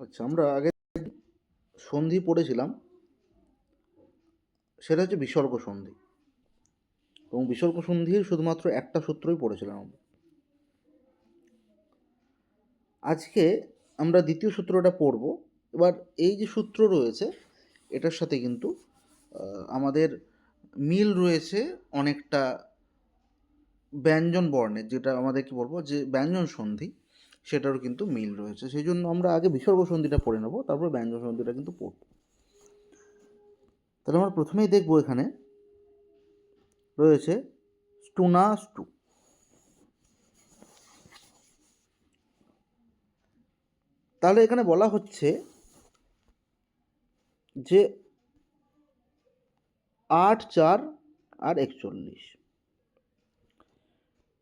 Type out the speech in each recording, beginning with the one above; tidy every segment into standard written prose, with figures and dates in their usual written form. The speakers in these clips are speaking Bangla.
আচ্ছা, আমরা আগে সন্ধি পড়েছিলাম, সেটা হচ্ছে বিসর্গ সন্ধি। এবং বিসর্গ সন্ধির শুধুমাত্র একটা সূত্রই পড়েছিলাম আমরা। আজকে আমরা দ্বিতীয় সূত্রটা পড়ব। এবার এই যে সূত্র রয়েছে এটার সাথে কিন্তু আমাদের মিল রয়েছে অনেকটা ব্যঞ্জন বর্ণের, যেটা আমাদের কি বলবো যে ব্যঞ্জন সন্ধি, সেটারও কিন্তু মিল রয়েছে। সেই জন্য আমরা আগে বিসর্গ সন্ধিটা পড়ে নেব, তারপর ব্যঞ্জন সন্ধিটা কিন্তু পড়ব। তাহলে আমরা প্রথমেই দেখব এখানে রয়েছে স্টুনা স্টু। তাহলে এখানে বলা হচ্ছে যে 8, 4 আর 41।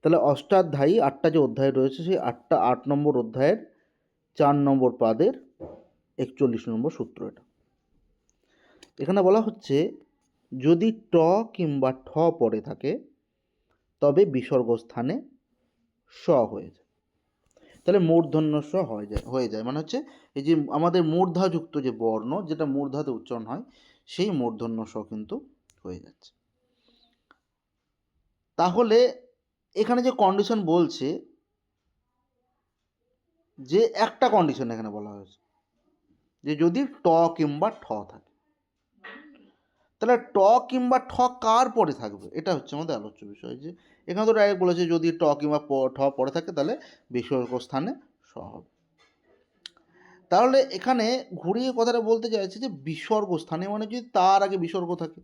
তাহলে অষ্টাধ্যায়ী 8টা যে অধ্যায় রয়েছে সেই 8 নম্বর অধ্যায়ের 4 নম্বর পাদের 41 নম্বর সূত্র এটা। এখানে বলা হচ্ছে যদি ট কিংবা ঠ পড়ে থাকে তবে বিসর্গ স্থানে স হয়ে যায়। তাহলে মূর্ধন্য স হয়ে যায় মানে হচ্ছে এই যে আমাদের মূর্ধাযুক্ত যে বর্ণ, যেটা মূর্ধাতে উচ্চারণ হয়, সেই মূর্ধন্য স কিন্তু হয়ে যাচ্ছে। তাহলে এখানে যে কন্ডিশন বলছে, যে একটা কন্ডিশন এখানে বলা হয়েছে যে যদি ট কিংবা ঠ থাকে, তাহলে ট কিংবা ঠ কার পরে থাকবে, এটা হচ্ছে আমাদের আলোচ্য বিষয়। যে এখানে তো ডাইরেক্ট বলেছে যদি ট কিংবা ঠ পরে থাকে তাহলে বিসর্গ স্থানে স হবে। তাহলে এখানে ঘুরিয়ে কথাটা বলতে চাইছে যে বিসর্গ স্থানে মানে যদি তার আগে বিসর্গ থাকে,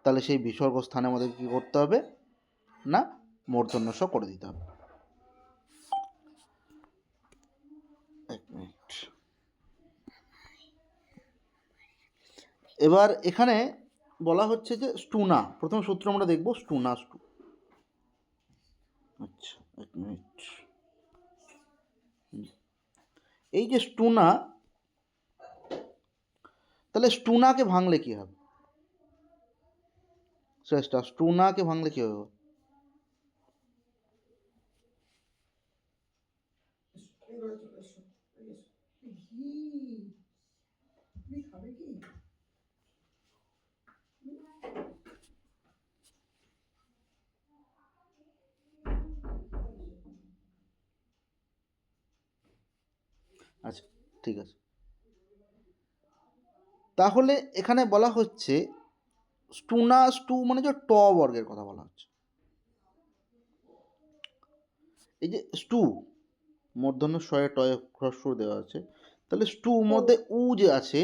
তাহলে সেই বিসর্গ স্থানে আমাদের কি করতে হবে না মূর্ধন্য স করে দিতে হবে। এক মিনিট। এবার এখানে বলা হচ্ছে যে স্টুনা, প্রথম সূত্র আমরা দেখব স্টুনা স্টু। আচ্ছা, এক মিনিট। এই যে স্টুনা, তাহলে স্টুনাকে ভাঙলে কি হবে? শ্রেষ্ঠা, স্টুনাকে ভাঙলে কি হবে? আচ্ছা, ঠিক আছে। তাহলে এখানে বলা হচ্ছে স্টুনা স্টু মানে যে ট বর্গের কথা বলা হচ্ছে। এই যে স্টু মূর্ধন্য শয়ে টয়ে হ্রস্ব দেওয়া আছে, তাহলে স্টু মধ্যে উ যে আছে,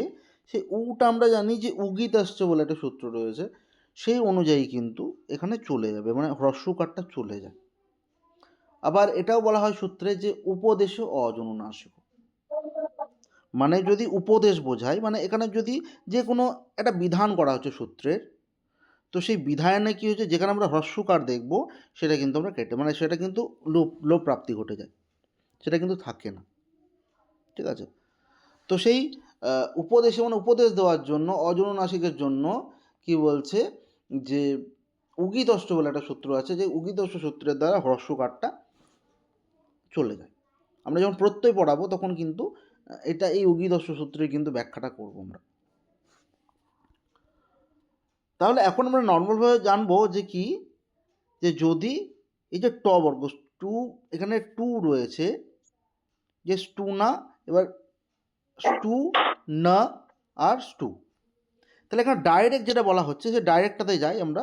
সেই উটা আমরা জানি যে উগিত আসছে বলে একটা সূত্র রয়েছে, সেই অনুযায়ী কিন্তু এখানে চলে যাবে, মানে হ্রস্বকারটা চলে যায়। আবার এটাও বলা হয় সূত্রে যে উপদেশ অজনুনাসিক, মানে যদি উপদেশ বোঝায়, মানে এখানে যদি যে কোনো একটা বিধান করা হচ্ছে সূত্রের, তো সেই বিধানে কি হচ্ছে, যেখানে আমরা হ্রস্বকার দেখব সেটা কিন্তু আমরা কেটে, মানে সেটা কিন্তু লোপ প্রাপ্তি ঘটে যায়, সেটা কিন্তু থাকে না। ঠিক আছে? তো সেই উপদেশে মানে উপদেশ দেওয়ার জন্য অজনুনাসিকের জন্য কি বলছে যে উগিতষ্ট বলে একটা সূত্র আছে, যে উগিতষ্ট সূত্রের দ্বারা হ্রস্বকারটা চলে যায়। আমরা যখন প্রত্যয় পড়াবো তখন কিন্তু এটা এই উগিতষ্ট সূত্রের কিন্তু ব্যাখ্যাটা করবো আমরা। তাহলে এখন আমরা নর্মালভাবে জানবো যে কি, যে যদি এই যে ট বর্গ টু, এখানে টু রয়েছে, যে স্টু না, এবার স্টু না আর স্টু, তাহলে এখানে ডাইরেক্ট যেটা বলা হচ্ছে যে ডাইরেক্টটাতে যাই আমরা,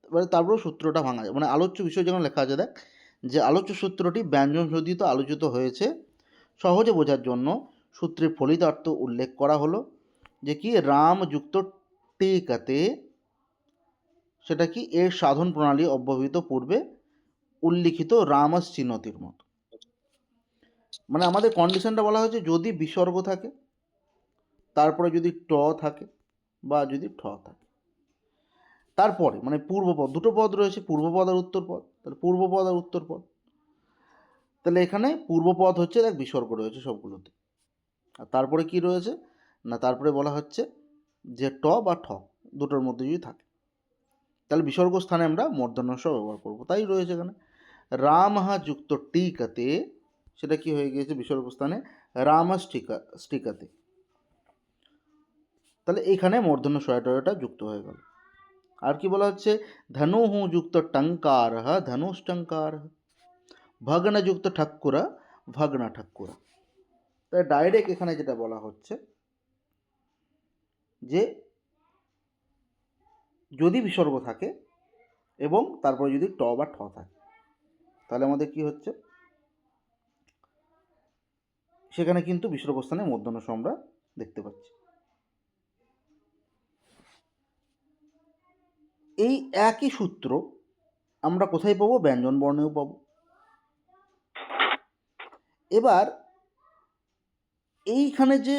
এবারে তারপরেও সূত্রটা ভাঙা যায়, মানে আলোচ্য বিষয় যখন লেখা আছে, দেখ যে আলোচ্য সূত্রটি ব্যঞ্জন সূচিত আলোচিত হয়েছে, সহজে বোঝার জন্য সূত্রের ফলিতার্থ উল্লেখ করা হলো, যে কি রাম যুক্ত টিকাতে, সেটা কি এর সাধন প্রণালী অব্যবহিত পূর্বে উল্লিখিত রামস চিহ্নতির মতো। মানে আমাদের কন্ডিশনটা বলা হয়েছে যদি বিসর্গ থাকে, তারপরে যদি ট থাকে বা যদি ঠ থাকে, তারপরে মানে পূর্বপদ, দুটো পদ রয়েছে, পূর্বপদ আর উত্তরপদ, তাহলে পূর্বপদ আর উত্তরপদ, তাহলে এখানে পূর্বপদ হচ্ছে দেখ বিসর্গ রয়েছে সবগুলোতে, আর তারপরে কি রয়েছে না, তারপরে বলা হচ্ছে যে ট বা ঠ দুটোর মধ্যে যদি থাকে, তাহলে বিসর্গ স্থানে আমরা মূর্ধন্য স ব্যবহার করব। তাই রয়েছে এখানে রামহা যুক্ত টিকাতে, সেটা কি হয়ে গিয়েছে বিসর্গ স্থানে রামষ্টিকাতে। তাহলে এখানে মূর্ধন্য ষয়টা যুক্ত হয়ে গেল। আর কি বলা হচ্ছে, ধনুহু যুক্ত টঙ্কার, ধনুষ্টঙ্কার, ভগ্ন যুক্ত ঠাকুরা, ভগ্ন ঠাকুরা। তাই ডাইরেক্ট এখানে যেটা বলা হচ্ছে যে যদি বিসর্গ থাকে এবং তারপরে যদি ট বা ঠ থাকে, তাহলে আমাদের কি হচ্ছে, সেখানে কিন্তু বিসর্গস্থানে মূর্ধন্য ষ আমরা দেখতে পাচ্ছি। এই একই সূত্র আমরা কোথায় পাবো, ব্যঞ্জন বর্ণেও পাবো। এবার এইখানে যে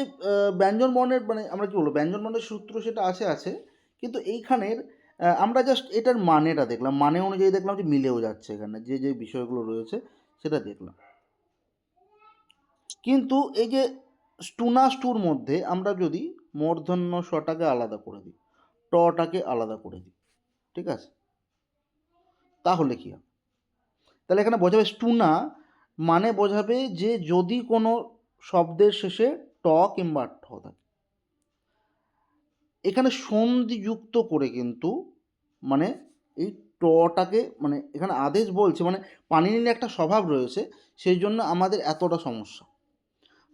ব্যঞ্জন বর্ণের মানে আমরা কি বলবো, ব্যঞ্জন বর্ণের সূত্র সেটা আছে, কিন্তু এইখানের আমরা জাস্ট এটার মানেটা দেখলাম, মানে অনুযায়ী দেখলাম যে মিলেও যাচ্ছে, এখানে যে যে বিষয়গুলো রয়েছে সেটা দেখলাম। কিন্তু এই যে স্টুনা স্টুর মধ্যে আমরা যদি মূর্ধন্য শটাকে আলাদা করে দিই, টটাকে আলাদা করে দিই, ঠিক আছে, তাহলে কি হবে, তাহলে এখানে বোঝাবে স্টুনা মানে বোঝাবে যে যদি কোনো শব্দের শেষে ট কিংবা ঠ থাকে, এখানে সন্ধি যুক্ত করে কিন্তু মানে এই টটাকে মানে এখানে আদেশ বলছে, মানে পাণিনির একটা স্বভাব রয়েছে, সেই জন্য আমাদের এতটা সমস্যা।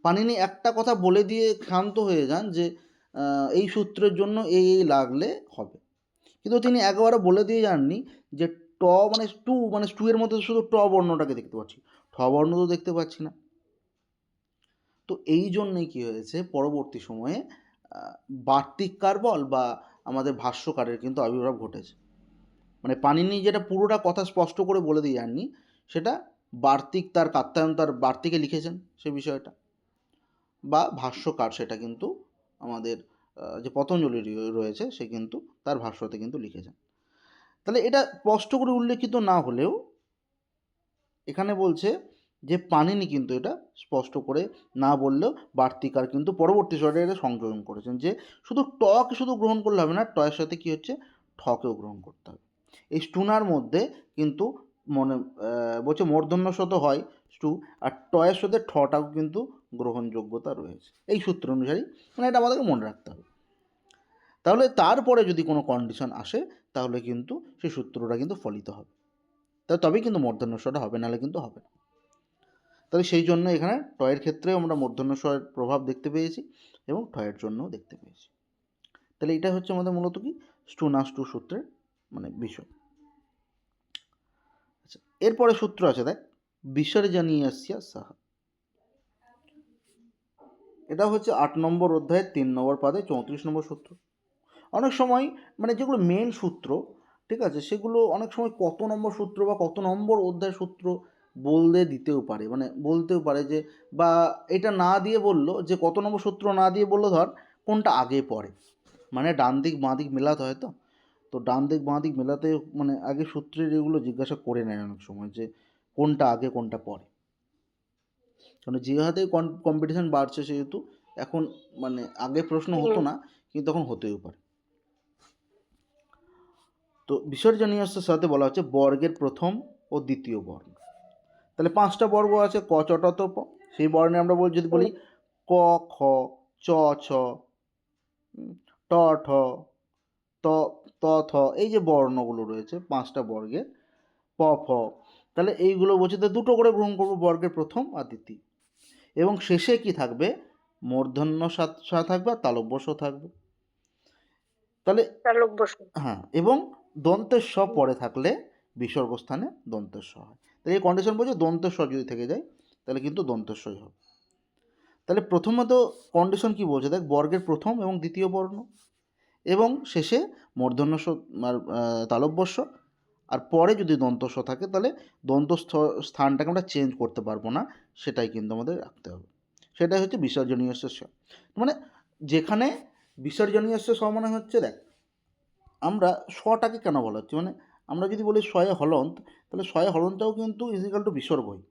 পাণিনি একটা কথা বলে দিয়ে ক্ষান্ত হয়ে যান যে এই সূত্রের জন্য এই লাগলে হবে, কিন্তু তিনি একবারও বলে দিয়ে যাননি যে ট মানে স্টু এর মধ্যে শুধু ট বর্ণটাকে দেখতে পাচ্ছি, ঠ বর্ণ তো দেখতে পাচ্ছি না। তো এই জন্যই কী হয়েছে, পরবর্তী সময়ে বার্তিককার বল বা আমাদের ভাষ্যকারের কিন্তু আবির্ভাব ঘটেছে। মানে পাণিনি যেটা পুরোটা কথা স্পষ্ট করে বলে দিয়ে যাননি, সেটা বার্তিক তার কাত্যায়ন তার বার্তিকে লিখেছেন সে বিষয়টা, বা ভাষ্যকার সেটা কিন্তু আমাদের যে পতঞ্জলি রয়েছে সে কিন্তু তার ভাষ্যতে কিন্তু লিখেছেন। তাহলে এটা স্পষ্ট করে উল্লেখিত না হলেও এখানে বলছে যে পাণিনি কিন্তু এটা স্পষ্ট করে না বললেও বার্তিকার কিন্তু পরবর্তী সময়ে এটা সংযোজন করেছেন যে শুধু টকে শুধু গ্রহণ করলে হবে না, টয়ের সাথে কী হচ্ছে, ঠকেও গ্রহণ করতে হবে। এই স্টুনার মধ্যে কিন্তু মনে বলছে মূর্ধন্য ষ তো হয় স্টু, আর টয়ের সাথে ঠটাও কিন্তু গ্রহণযোগ্যতা রয়েছে এই সূত্র অনুযায়ী, মানে এটা আমাদেরকে মনে রাখতে হবে। তাহলে তারপরে যদি কোনো কন্ডিশন আসে তাহলে কিন্তু সেই সূত্রটা কিন্তু ফলিত হবে, তবেই কিন্তু মূর্ধন্য ষটা হবে, নাহলে কিন্তু হবে না। তাহলে সেই জন্য এখানে টয়ের ক্ষেত্রে আমরা মূর্ধন্য ষয়ের প্রভাব দেখতে পেয়েছি এবং ঠয়ের জন্যও দেখতে পেয়েছি। তাহলে এটা হচ্ছে আমাদের মূলত কি স্টু সূত্রের মানে বিষয়। আচ্ছা, এরপরে সূত্র আছে দেখ, বিসর্জনীয়স্য সহ। এটা হচ্ছে 8 নম্বর অধ্যায়ের 3 নম্বর পাদে 34 নম্বর সূত্র। অনেক সময় মানে যেগুলো মেন সূত্র, ঠিক আছে, সেগুলো অনেক সময় কত নম্বর সূত্র বা কত নম্বর অধ্যায় সূত্র বলতে দিতেও পারে, মানে বলতেও পারে যে, বা এটা না দিয়ে বললো যে কত নম্বর সূত্র না দিয়ে বললো ধর কোনটা আগে পড়ে, মানে ডান দিক বাঁ দিক মেলাতে হয়, তো ডান দিক বাঁ দিক মেলাতে মানে আগে সূত্রের এগুলো জিজ্ঞাসা করে নেয় অনেক সময় যে কোনটা আগে কোনটা পরে, কারণ যে হাতে কম্পিটিশন বাড়ছে সেহেতু এখন মানে আগে প্রশ্ন হতো না কিন্তু এখন হতেও পারে। তো বিসর্জনীয়স্যের সাথে বলা হচ্ছে বর্গের প্রথম ও দ্বিতীয় বর্ণ। তাহলে 5টা বর্গ আছে ক চ ট ত প, সেই বর্ণে আমরা যদি বলি ক খ চ ছ ট ঠ ত ত থ, এই যে বর্ণগুলো রয়েছে 5টা বর্গের প ফ, তাহলে এইগুলো বলছে তো দুটো করে গ্রহণ করবো, বর্গের প্রথম আর দ্বিতীয়, এবং শেষে কি থাকবে, মূর্ধন্য ষ থাকবে আর তালব্য ষ থাকবে। তাহলে হ্যাঁ, এবং দন্তের স পরে থাকলে বিসর্গস্থানে দন্তের স হয়। তাহলে এই কন্ডিশন বলছে দন্তের স যদি থেকে যায় তাহলে কিন্তু দন্তের সই হবে। তাহলে প্রথমত কন্ডিশন কি বলছে দেখ, বর্গের প্রথম এবং দ্বিতীয় বর্ণ এবং শেষে মূর্ধন্য স আর তালব্য স, আর পরে যদি দন্ত স থাকে তাহলে দন্ত স্থানটাকে আমরা চেঞ্জ করতে পারবো না, সেটাই কিন্তু আমাদের রাখতে হবে। সেটাই হচ্ছে বিসর্জনীয় স, মানে যেখানে বিসর্জনীয় স মানে হচ্ছে দেখ আমরা শটাকে কেন বলা হচ্ছে, মানে আমরা যদি বলি শয়ে হলন্ত, তাহলে শয়ে হলন্তটাও কিন্তু ইজিক্যাল টু বিসর্গই,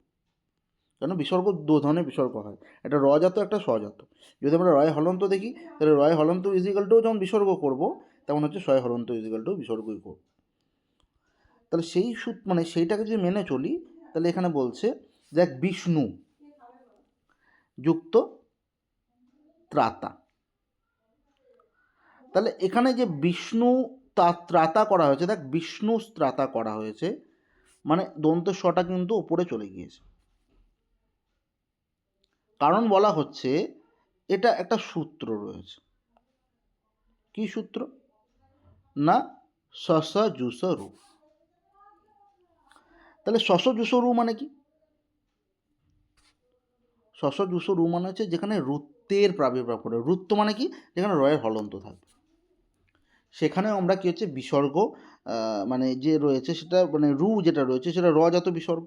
কেন বিসর্গ দু ধরনের বিসর্গ হয়, একটা রজাত একটা স্বজাত। যদি আমরা রয় হলন্ত দেখি তাহলে রয় হলন্ত ইজিক্যাল টু যেমন বিসর্গ করবো তেমন হচ্ছে শয়ে হলন্ত ইজিক্যাল টু বিসর্গই করবো। তাহলে সেই মানে সেইটাকে যদি মেনে চলি তাহলে এখানে বলছে দেখ বিষ্ণু, যুক্ত ত্রাতা। তাহলে এখানে যে বিষ্ণু ত্রাতা করা হয়েছে, দেখ বিষ্ণু ত্রাতা করা হয়েছে মানে দন্ত স্বটা কিন্তু ওপরে চলে গিয়েছে। কারণ বলা হচ্ছে এটা একটা সূত্র রয়েছে। কি সূত্র? না শস জুস রু। তাহলে শস জুস রু মানে কি? শস জুস রু মানে হচ্ছে যেখানে রুত্বের প্রাবির্ভাব করে। রুত্ব মানে কি? যেখানে রয়ের হলন্ত থাকবে। সেখানেও আমরা কি হচ্ছে বিসর্গ মানে যে রয়েছে সেটা মানে রু যেটা রয়েছে সেটা রজাত বিসর্গ।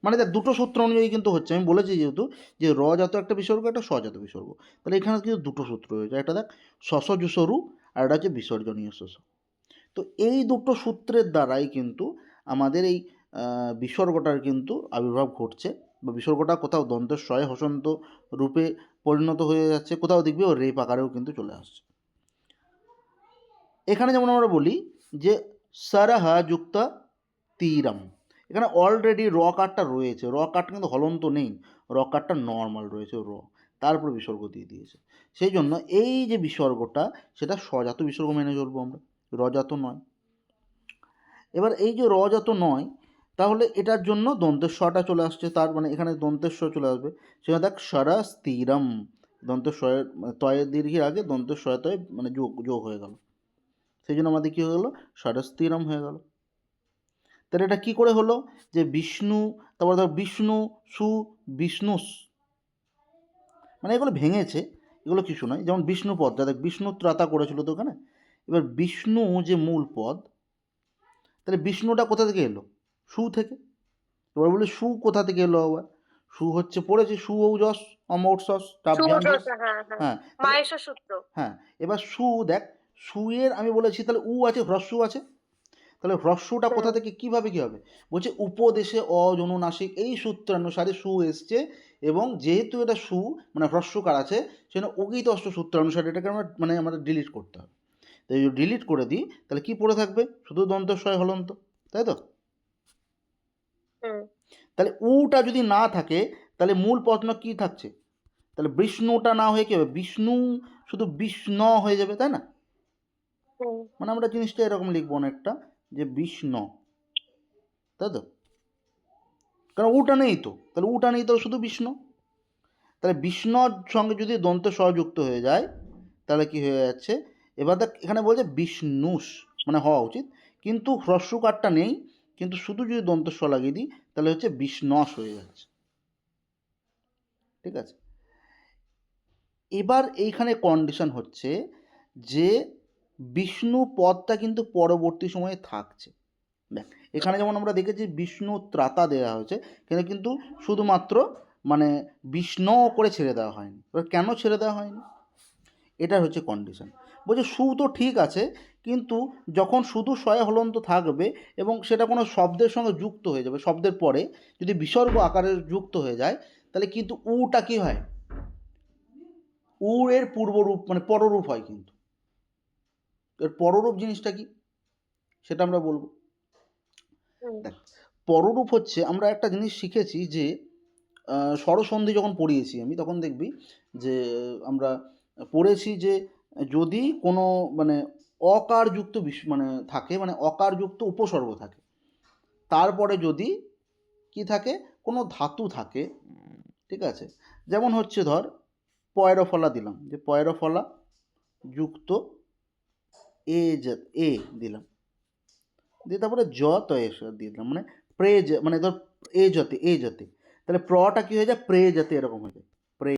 মানে দেখ দুটো সূত্র অনুযায়ী কিন্তু হচ্ছে, আমি বলেছি যেহেতু যে রজাত একটা বিসর্গ একটা স্বজাত বিসর্গ, তাহলে এখানে কিন্তু দুটো সূত্র রয়েছে, একটা দেখ শস জুস রু আর একটা হচ্ছে বিসর্জনীয় শস। তো এই দুটো সূত্রের দ্বারাই কিন্তু আমাদের এই বিসর্গটার কিন্তু আবির্ভাব ঘটছে, বা বিসর্গটা কোথাও দন্তের শয়ে হসন্ত রূপে পরিণত হয়ে যাচ্ছে, কোথাও দেখবে ও রেপ আকারেও কিন্তু চলে আসছে। এখানে যেমন আমরা বলি যে সারাহা যুক্ত তীরম, এখানে অলরেডি র কার্ডটা রয়েছে, র কার্ডটা কিন্তু হলন্ত নেই, র কার্ডটা নর্মাল রয়েছে র, তারপর বিসর্গ দিয়ে দিয়েছে। সেই জন্য এই যে বিসর্গটা সেটা স্বজাত বিসর্গ মেনে চলবো আমরা, রজাত নয়। এবার এই যে রজাত নয়, তাহলে এটার জন্য দন্তেশ্বটা চলে আসছে, তার মানে এখানে দন্তেশ্ব চলে আসবে। সেখানে দেখ সারা স্থিরম, দন্তেশ্বয়ের তয়ের দীর্ঘের আগে দন্তেশ্বয় তয় মানে যোগ যোগ হয়ে গেল, সেই জন্য আমাদের কী হয়ে গেলো ষড়স্থিরম হয়ে গেল। তাহলে এটা কী করে হলো যে বিষ্ণু, তারপর ধর বিষ্ণু সু বিষ্ণুস, মানে এগুলো ভেঙেছে, এগুলো কিছু নয়। যেমন বিষ্ণু পদটা দেখ বিষ্ণু ত্রাতা করেছিল তো ওখানে, এবার বিষ্ণু যে মূল পদ, তাহলে বিষ্ণুটা কোথা থেকে এলো? সু থেকে। এবার বলি সু কোথা থেকে এলো আবার? সু হচ্ছে পড়েছে সু ও যশ অমৌটসস টাভ্যাম। হ্যাঁ হ্যাঁ, এবার সু দেখ সুয়ের আমি বলেছি তাহলে উ আছে, হ্রস্ব আছে, তাহলে হ্রস্বটা কোথা থেকে কীভাবে কী হবে? বলছে উপদেশে অজনুনাসিক এই সূত্রানুসারে সু এসছে, এবং যেহেতু এটা সু মানে হ্রস্বকার আছে সেজন্য অগিত অষ্ট সূত্রানুসারে এটাকে আমরা মানে আমাদের ডিলিট করতে হবে। তাই যদি ডিলিট করে দিই তাহলে কি পড়ে থাকবে? শুধু দন্তস্বয় হলন্ত, তাই তো? তাহলে উটা যদি না থাকে তাহলে মূল প্রশ্ন কি থাকছে? তাহলে বিষ্ণুটা না হয়ে কি হবে? বিষ্ণু শুধু বিষ্ণু হয়ে যাবে, তাই না? মানে আমরা জিনিসটা এরকম লিখবো অনেকটা যে বিষ্ণু, তাই তো? কারণ উটা নেই তো, তাহলে উটা নেই তো শুধু বিষ্ণু। তাহলে বিষ্ণুর সঙ্গে যদি দন্ত যুক্ত হয়ে যায় তাহলে কি হয়ে যাচ্ছে? এবার দেখ এখানে বলছে বিষ্ণুস মানে হওয়া উচিত, কিন্তু হ্রস্বকারটা নেই, কিন্তু শুধু যদি দন্ত লাগিয়ে দিই তাহলে হচ্ছে বিষ্ণস হয়ে যাচ্ছে। ঠিক আছে, এবার এইখানে কন্ডিশন হচ্ছে যে বিষ্ণু পদটা কিন্তু পরবর্তী সময়ে থাকছে। দেখ এখানে যেমন আমরা দেখেছি বিষ্ণু ত্রাতা দেওয়া হয়েছে, কিন্তু শুধুমাত্র মানে বিষ্ণু করে ছেড়ে দেওয়া হয়নি। এবার কেন ছেড়ে দেওয়া হয়নি? এটা হচ্ছে কন্ডিশন। বলছে সু তো ঠিক আছে, কিন্তু যখন শুধু শয়ে হলন্ত থাকবে এবং সেটা কোনো শব্দের সঙ্গে যুক্ত হয়ে যাবে, শব্দের পরে যদি বিসর্গ আকারে যুক্ত হয়ে যায় তাহলে কিন্তু উটা কি হয়? উ এর পূর্বরূপ মানে পররূপ হয়। কিন্তু এর পররূপ জিনিসটা কি সেটা আমরা বলবো। দেখ পররূপ হচ্ছে, আমরা একটা জিনিস শিখেছি যে স্বরসন্ধি যখন পড়িয়েছি আমি তখন দেখবি যে আমরা পড়েছি যে যদি কোনো মানে অকারযুক্ত মানে থাকে, মানে অকারযুক্ত উপসর্গ থাকে, তারপরে যদি কি থাকে কোনো ধাতু থাকে, ঠিক আছে, যেমন হচ্ছে ধর পয়রফলা দিলাম, যে পয়রফলা যুক্ত এ এ দিলাম, দিয়ে তারপরে জ তো দিয়ে দিলাম, মানে প্রে মানে ধর এ জাতে, তাহলে প্রটা কি হয়ে যায়? প্রে জাতে এরকম হয়ে যায়, প্রে।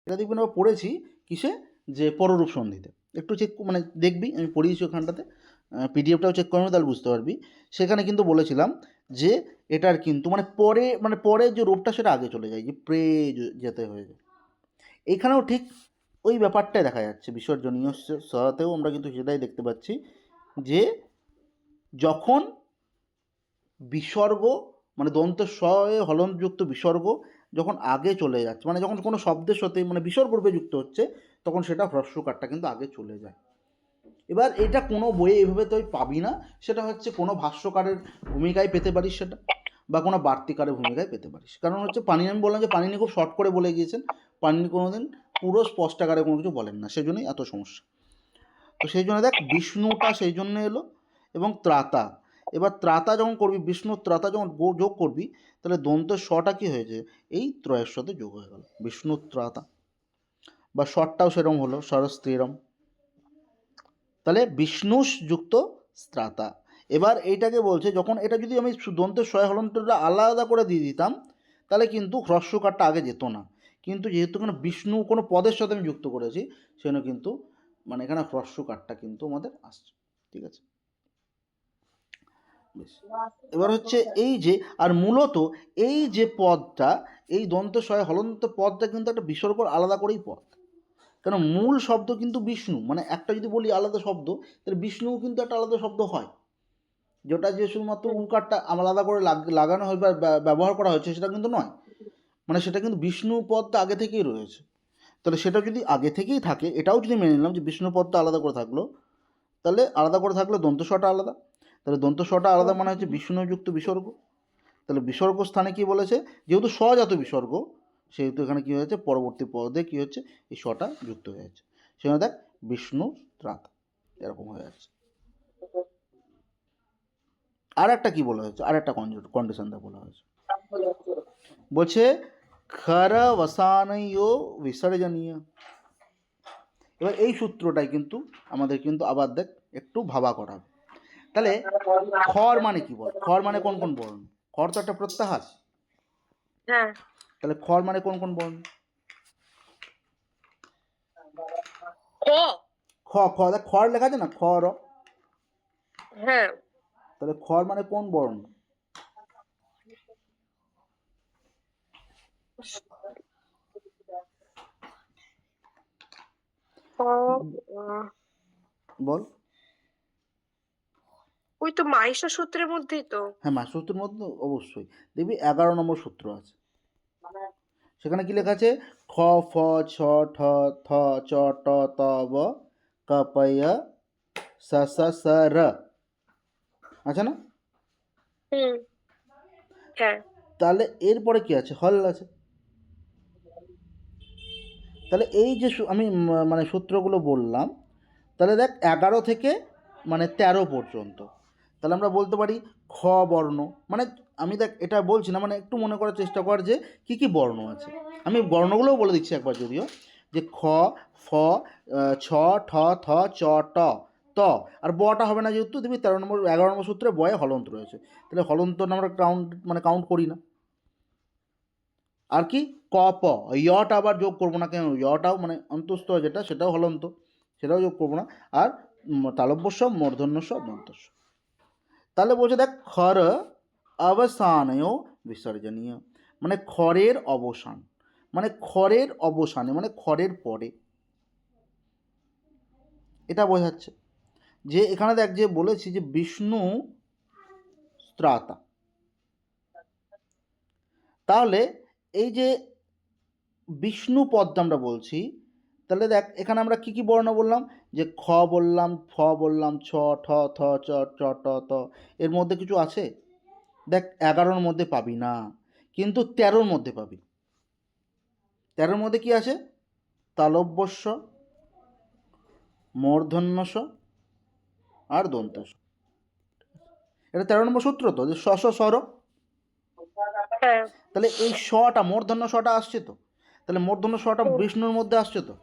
এটা দেখবেন আমরা পড়েছি কিসে? যে পররূপ সন্ধিতে। একটু চেক মানে দেখবি, আমি পড়িয়েছি ওখানটাতে, পিডিএফটাও চেক করবি তাহলে বুঝতে পারবি। সেখানে কিন্তু বলেছিলাম যে এটার কিন্তু মানে পরে যে রূপটা সেটা আগে চলে যায়, যে প্রে যেতে হয়ে যায়। এখানেও ঠিক ওই ব্যাপারটাই দেখা যাচ্ছে, বিসর্জনীয় সহাতেও আমরা কিন্তু সেটাই দেখতে পাচ্ছি যে যখন বিসর্গ মানে দন্ত স্বয়ে হলনযুক্ত বিসর্গ যখন আগে চলে যাচ্ছে, মানে যখন কোনো শব্দের সাথে মানে বিসর্গ রূপে যুক্ত হচ্ছে, তখন সেটা হ্রস্বকারটা কিন্তু আগে চলে যায়। এবার এটা কোনো বইয়ে এইভাবে তুই পাবি না, সেটা হচ্ছে কোনো ভাষ্যকারের ভূমিকায় পেতে পারিস সেটা, বা কোনো বাড়তিকারের ভূমিকায় পেতে পারিস। কারণ হচ্ছে পাণিনি, আমি বললাম যে পাণিনি খুব শর্ট করে বলে গিয়েছেন, পাণিনি কোনোদিন পুরো স্পষ্ট আকারে কোনো কিছু বলেন না, সেই জন্যই এত সমস্যা। তো সেই জন্য দেখ বিষ্ণুটা সেই জন্য এলো, এবং ত্রাতা। এবার ত্রাতা যখন করবি, বিষ্ণু ত্রাতা যখন যোগ করবি, তাহলে দন্ত শটা কি হয়েছে, এই ত্রয়ের সাথে যোগ হয়ে গেল, বিষ্ণু ত্রাতা। বা শটটাও সেরকম হলো, সরস্ত্রীরম। তাহলে বিষ্ণু যুক্ত স্ত্রাতা। এবার এইটাকে বলছে, যখন এটা যদি আমি দন্তের সয় হলন্তটা আলাদা করে দিয়ে দিতাম, তাহলে কিন্তু হ্রস্বকারটা আগে যেত না। কিন্তু যেহেতু কোনো বিষ্ণু কোনো পদের সাথে আমি যুক্ত করেছি, সেজন্য কিন্তু মানে এখানে হ্রস্বকারটা কিন্তু আমাদের আসছে। ঠিক আছে, বেশ। এবার হচ্ছে এই যে, আর মূলত এই যে পদটা, এই দন্ত সয় হলন্ত পদটা কিন্তু একটা বিসর্গ আলাদা করেই পদ। কেন, মূল শব্দ কিন্তু বিষ্ণু, মানে একটা যদি বলি আলাদা শব্দ, তাহলে বিষ্ণুও কিন্তু একটা আলাদা শব্দ হয়, যেটা যে শুধুমাত্র উকারটা আলাদা করে লাগানো হয় বা ব্যবহার করা হয়েছে সেটা কিন্তু নয়, মানে সেটা কিন্তু বিষ্ণু পদটা আগে থেকেই রয়েছে। তাহলে সেটা যদি আগে থেকেই থাকে, এটাও যদি মেনে নিলাম যে বিষ্ণু পদটা আলাদা করে থাকলো, তাহলে আলাদা করে থাকলে দন্তস্বটা আলাদা, তাহলে দন্তস্বটা আলাদা মানে হচ্ছে বিষ্ণুযুক্ত বিসর্গ। তাহলে বিসর্গ স্থানে কি বলেছে, যেহেতু স্বজাত বিসর্গ, সেহেতু এখানে কি হয়েছে, পরবর্তী পদে কি হচ্ছে, এই স্বটা যুক্ত হয়ে যাচ্ছে। সেখানে দেখ বিষ্ণু ত্রাতা এরকম হয়ে যাচ্ছে। আর একটা কি বলা হয়েছে, আর একটা কন্ডিশন দা বলা হয়েছে, বলছে খর বসানয় বিসর্জনীয়। এবার এই সূত্রটাই কিন্তু আমাদের কিন্তু আবার দেখ একটু ভাবা করা হবে। তাহলে খর মানে কি বল, খর মানে কোন কোন বর্ণ, খর তো একটা প্রত্যাহার, হ্যাঁ তাহলে খর মানে কোন কোন বর্ণ, খ খ খ দেখ খর লেখা আছে না, খর, হ্যাঁ তাহলে খর মানে কোন বর্ণ, বল। ওই তো মাহিষা সূত্রের মধ্যেই তো। হ্যাঁ, মাসূত্রের মধ্যে অবশ্যই দেখবি 11 নম্বর সূত্র আছে, সেখানে কি লেখা আছে, খ ফ ছ ঠ থ চ ট ত ব ক প য় স স স র, আছে না? হুম হ্যাঁ তাহলে এরপরে কি আছে, হল আছে। তাহলে এই যে আমি মানে সূত্রগুলো বললাম, তাহলে দেখ 11 থেকে মানে 13 পর্যন্ত, তাহলে আমরা বলতে পারি খ বর্ণ, মানে আমি দেখ এটা বলছি না, মানে একটু মনে করার চেষ্টা কর যে কি কি বর্ণ আছে। আমি বর্ণগুলোও বলে দিচ্ছি একবার যদিও, যে খ, ফ, ছ, ঠ, থ, চ, ট, ত, আর বটা হবে না, যেহেতু দেখবি 13 নম্বর 11 নম্বর সূত্রে বয়ে হলন্ত রয়েছে, তাহলে হলন্ত আমরা কাউন্ট করি না। আর কি, ক প, ইয়টা আবার যোগ করবো না, কেন, ইয়টাও মানে অন্তস্থ যেটা সেটাও হলন্ত, সেটাও যোগ করবো না। আর তালব্যস্ব, মূর্ধন্যস্ব, দন্তস্ব। তাহলে বলছে দেখ খর অবসানেও বিসর্জনীয়, মানে খরের অবসান, মানে খরের অবসানে মানে খরের পরে, এটা বোঝাচ্ছে। যে এখানে দেখ যে বলেছি যে বিষ্ণু ত্রাতা, তাহলে এই যে বিষ্ণু পদটা আমরা বলছি, তাহলে দেখ এখানে আমরা কি কি বর্ণ বললাম, যে খ বললাম, ফ বললাম, ছ, ঠ, থ, চ, ট, ট, ত, এর মধ্যে কিছু আছে, দেখ 11-র মধ্যে পাবি না, কিন্তু 13-র মধ্যে পাবি। 13-র মধ্যে কি আছে, তালব্যস্ব, মূর্ধন্যস্ব আর দন্তস্ব। এটা 13 নম্বর সূত্র তো, যে স স স্বর। হ্যাঁ তাহলে এই স্বটা মূর্ধন্য স্বটা আসছে তো, তাহলে মূর্ধন্য স্বটা হুম বিষ্ণুর মধ্যে আসছে তো,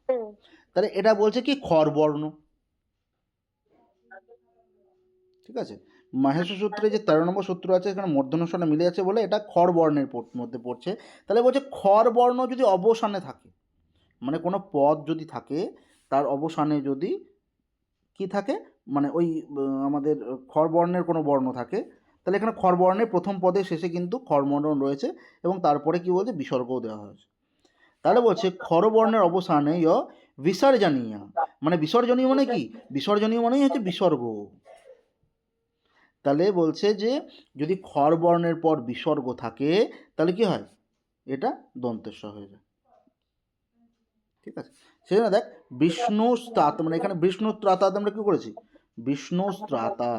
হুম তাহলে এটা বলছে কি খর বর্ণ। ঠিক আছে, মাহেশ সূত্রে যে 13 নম্বর সূত্র আছে, এখানে মূর্ধন্য স্বরটা মিলে আছে বলে এটা খর বর্ণের মধ্যে পড়ছে। তাহলে বলছে খর বর্ণ যদি অবসানে থাকে, মানে কোনো পদ যদি থাকে তার অবসানে যদি কি থাকে, মানে ওই আমাদের খরবর্ণের কোনো বর্ণ থাকে, তাহলে এখানে খরবর্ণের প্রথম পদের শেষে কিন্তু খরবর্ণ রয়েছে, এবং তারপরে কি বলছে, বিসর্গও দেওয়া হয়েছে। তাহলে বলছে খরবর্ণের অবসানে বিসর্জনীয়, মানে বিসর্জনীয় মানে কি, বিসর্জনীয় মানেই হচ্ছে বিসর্গ। তাহলে বলছে যে যদি খরবর্ণের পর বিসর্গ থাকে, তাহলে কি হয়, এটা দন্তেস্ব হয়ে যায়। ঠিক আছে, সেই জন্য দেখ বিষ্ণু স্ত্রাতা, মানে এখানে বিষ্ণু ত্রাতা আমরা কি করেছি, বিষ্ণু স্ত্রাতা,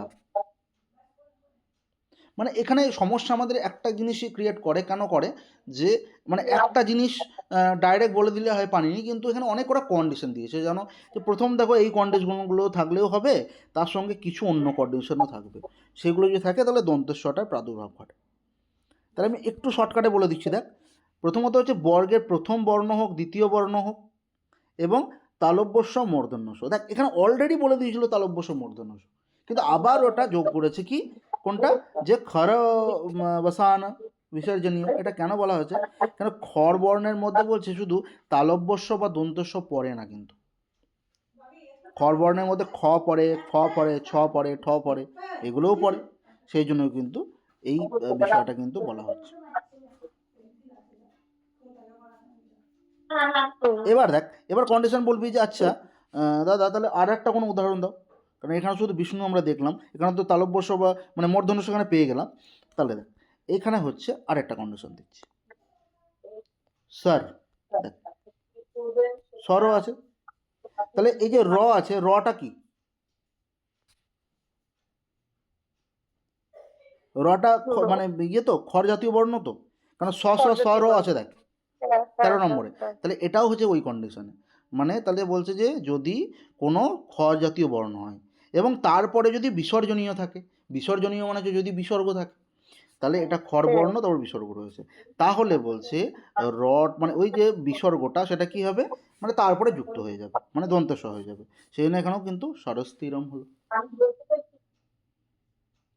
মানে এখানে সমস্যা আমাদের একটা জিনিসই ক্রিয়েট করে, কেন করে যে মানে একটা জিনিস ডাইরেক্ট বলে দিলে হয় পানিনি, কিন্তু এখানে অনেক ওরা কন্ডিশন দিয়েছে জানো, যে প্রথম দেখো এই কন্ডিশনগুলো থাকলেও হবে, তার সঙ্গে কিছু অন্য কন্ডিশনও থাকবে, সেগুলো যদি থাকে তাহলে দন্তেশ্বটার প্রাদুর্ভাব ঘটে। তাহলে আমি একটু শর্টকাটে বলে দিচ্ছি। দেখ, প্রথমত হচ্ছে বর্গের প্রথম বর্ণ হোক, দ্বিতীয় বর্ণ হোক, এবং তালব্যস্ব মূর্ধন্যস্ব। দেখ এখানে অলরেডি বলে দিয়েছিল তালব্যস্ব মূর্ধন্যস্ব, কিন্তু আবার ওটা যোগ করেছে কি, কোনটা, যে খর বসান বিসর্জনীয়। এটা কেন বলা হয়েছে, কেন খর বর্ণের মধ্যে বলছে শুধু তালব্যস্ব বা দন্তস্ব পড়ে না, কিন্তু খর বর্ণের মধ্যে খ পড়ে, খ পড়ে, ছ পড়ে, ঠ পড়ে, এগুলোও পড়ে, সেই জন্য কিন্তু এই বিষয়টা কিন্তু বলা হচ্ছে। এবার দেখ, এবার কন্ডিশন বলবি যে আচ্ছা দাদা তাহলে আর একটা কোনো উদাহরণ দাও, কারণ এখানে শুধু বিষ্ণু আমরা দেখলাম, এখানে তো তালব্যস্ব বা মানে মূর্ধন্যস্ব এখানে পেয়ে গেলাম। তাহলে দেখ এখানে হচ্ছে আর একটা কন্ডিশন দিচ্ছি, স্যার। দেখ স্বরও আছে, তাহলে এই যে র আছে, রটা কি, রটা মানে ইয়ে তো খর জাতীয় বর্ণ তো, কারণ স স স র আছে দেখ 13 নম্বরে, তাহলে এটাও হচ্ছে ওই কন্ডিশনে। মানে তাহলে বলছে যে যদি কোনো খ জাতীয় বর্ণ হয় এবং তারপরে যদি বিসর্জনীয় থাকে, বিসর্জনীয় মানে হচ্ছে যদি বিসর্গ থাকে, তাহলে এটা খর বর্ণ তারপর বিসর্গ রয়েছে, তাহলে বলছে রট মানে ওই যে বিসর্গটা সেটা কি হবে, মানে তারপরে যুক্ত হয়ে যাবে, মানে দন্তস্ব হয়ে যাবে, সেই জন্য এখানেও কিন্তু স্বরস্থিরম হলো।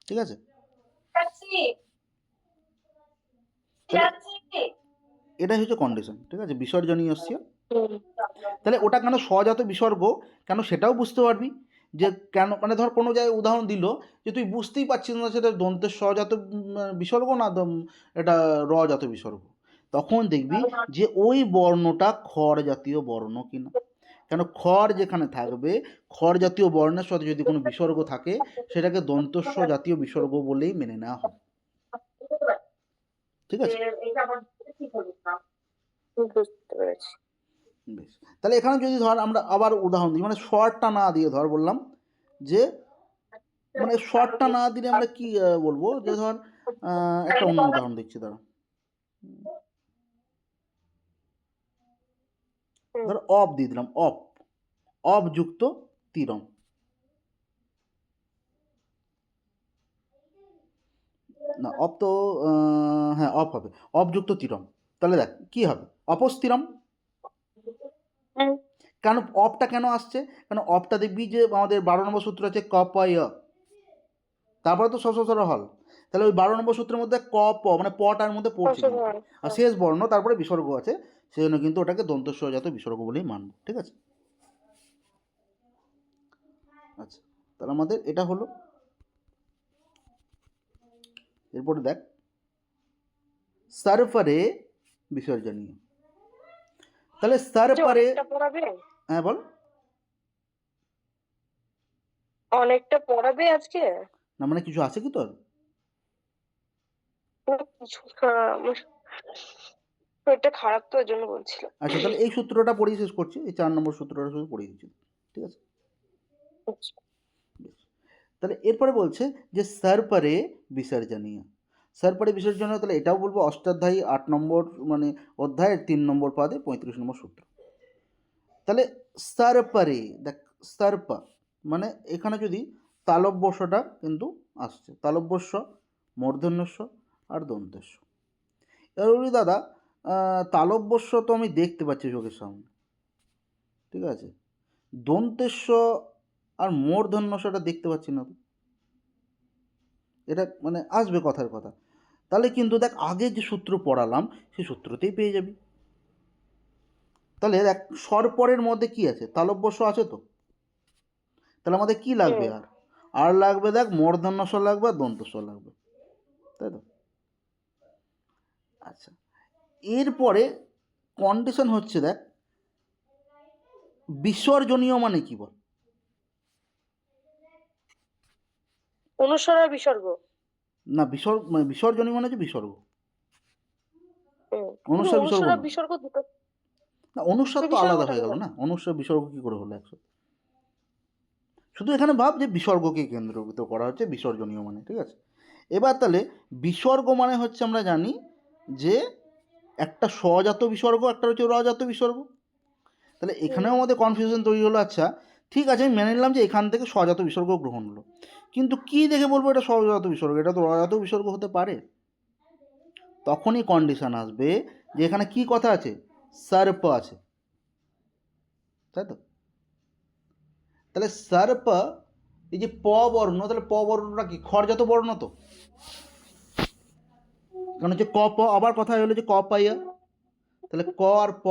ঠিক আছে, তাহলে এটাই হচ্ছে কন্ডিশন। ঠিক আছে, বিসর্জনীয়। তাহলে ওটা কেন স্বজাত বিসর্গ, কেন সেটাও বুঝতে পারবি, যে কেন মানে ধর কোনো জায়গায় উদাহরণ দিল যে তুই বুঝতেই পারছিস না সেটা দন্তের স্বজাত বিসর্গ না এটা রজাত বিসর্গ, তখন দেখবি যে ওই বর্ণটা খর জাতীয় বর্ণ কিনা, কেন খর যেখানে থাকবে, খর জাতীয় বর্ণের সাথে যদি কোনো বিসর্গ থাকে সেটাকে দন্তস্ব জাতীয় বিসর্গ বলেই মেনে নেওয়া হয়। ঠিক আছে, বুঝতে পেরেছি। বেশ। তাহলে এখানে যদি ধর আমরা আবার উদাহরণ দিই, মানে শর্টটা না দিয়ে ধর বললাম যে মানে শর্টটা না দিলে আমরা কি বলবো, যে ধর একটা অন্য উদাহরণ দিচ্ছি দাঁড়া, ধর অফ দিয়ে দিলাম, অফ, অফ যুক্ত তিরম। না অফ তো হ্যাঁ অফ হবে, অফ যুক্ত তিরম। তাহলে দেখ কি হবে, অপস্থিরম। কেন অফটা কেন আসছে, কেন অফটা দেখবি যে আমাদের 12 নম্বর সূত্র আছে ক প য়, তারপরে তো সসর হল, তাহলে ওই 12 নম্বর সূত্রের মধ্যে ক প মানে পটার মধ্যে পড়ছে কিন্তু, আর শেষ বর্ণ তারপরে বিসর্গ আছে, সেই জন্য কিন্তু ওটাকে দন্তস্বজাত বিসর্গ বলেই মানব। ঠিক আছে, আচ্ছা তাহলে আমাদের এটা হলো। এরপরে দেখ সারফারে বিসর্জনীয়, তাহলে সারফারে, হ্যাঁ বল। অনেকটা পড়াবে আজকে, না মানে কিছু আছে কি তোর, কিছু আমার শরীরটা খারাপ তো ওই জন্য বলছিলাম। আচ্ছা তাহলে এই সূত্রটা পড়িয়ে শেষ করছি, এই 4 নম্বর সূত্রটা শুধু পড়িয়ে দিচ্ছি। ঠিক আছে, বেশ। তাহলে এরপরে বলছে যে সারপারে বিসর্জনীয়, সারপারে বিসর্জনীয়, তাহলে এটাও বলবো অষ্টাধ্যায়ী 8 নম্বর মানে অধ্যায়ের 3 নম্বর পাদে 35 নম্বর সূত্র। তাহলে সারপারে দেখ, সারপা মানে এখানে যদি তালব্যস্বটা কিন্তু আসছে, তালব্যস্ব, মূর্ধন্যস্ব আর দন্তেস্ব। এবার বলি দাদা তালব্যস্ব তো আমি দেখতে পাচ্ছি চোখের সামনে, ঠিক আছে, দন্তেস্ব আর মূর্ধন্যস্বটা দেখতে পাচ্ছি না তো, এটা মানে আসবে কথার কথা। তাহলে কিন্তু দেখ আগে যে সূত্র পড়ালাম সেই সূত্রতেই পেয়ে যাবি। তাহলে দেখ স্বরপরের মধ্যে কি আছে, তালব্যস্ব আছে তো, তাহলে আমাদের কি লাগবে, আর লাগবে দেখ মূর্ধন্যস্ব লাগবে আর দন্তস্ব লাগবে, তাই তো। আচ্ছা এরপরে কন্ডিশন হচ্ছে দেখ বিসর্জনীয় মানে কি বল, অনুস্বার আর বিসর্গ, না বিসর্জনীয় মানে হচ্ছে বিসর্গ, অনুস্বার বিসর্গ অনুস্বার আর না, বিসর্গ দুটো, না অনুস্বার তো আলাদা বিসর্গটা হয়ে গেল কোথায়? না, অনুস্বার বিসর্গ কি করে হলো একসাথে, শুধু এখানে ভাব যে বিসর্গকে কেন্দ্রভূত করা হচ্ছে বিসর্জনীয় মানে। ঠিক আছে, এবার তাহলে বিসর্গ মানে হচ্ছে আমরা জানি যে একটা স্বজাত বিসর্গ, একটা হচ্ছে রজাত বিসর্গ। তাহলে এখানেও আমাদের কনফিউশন তৈরি হলো। আচ্ছা ঠিক আছে, আমি মেনে নিলাম যে এখান থেকে স্বজাত বিসর্গ গ্রহণ হলো, কিন্তু কি দেখে বলবো এটা স্বজাত বিসর্গ? এটা তো রজাত বিসর্গ হতে পারে। তখনই কন্ডিশন আসবে যে এখানে কি কথা আছে, সর্প আছে, তাই তো? তাহলে সর্প, এই যে প বর্ণ, তাহলে প বর্ণটা কি খরজাত বর্ণ? তো কারণ হচ্ছে ক প, আবার কথা হলো যে ক পাইয়া, তাহলে ক আর প,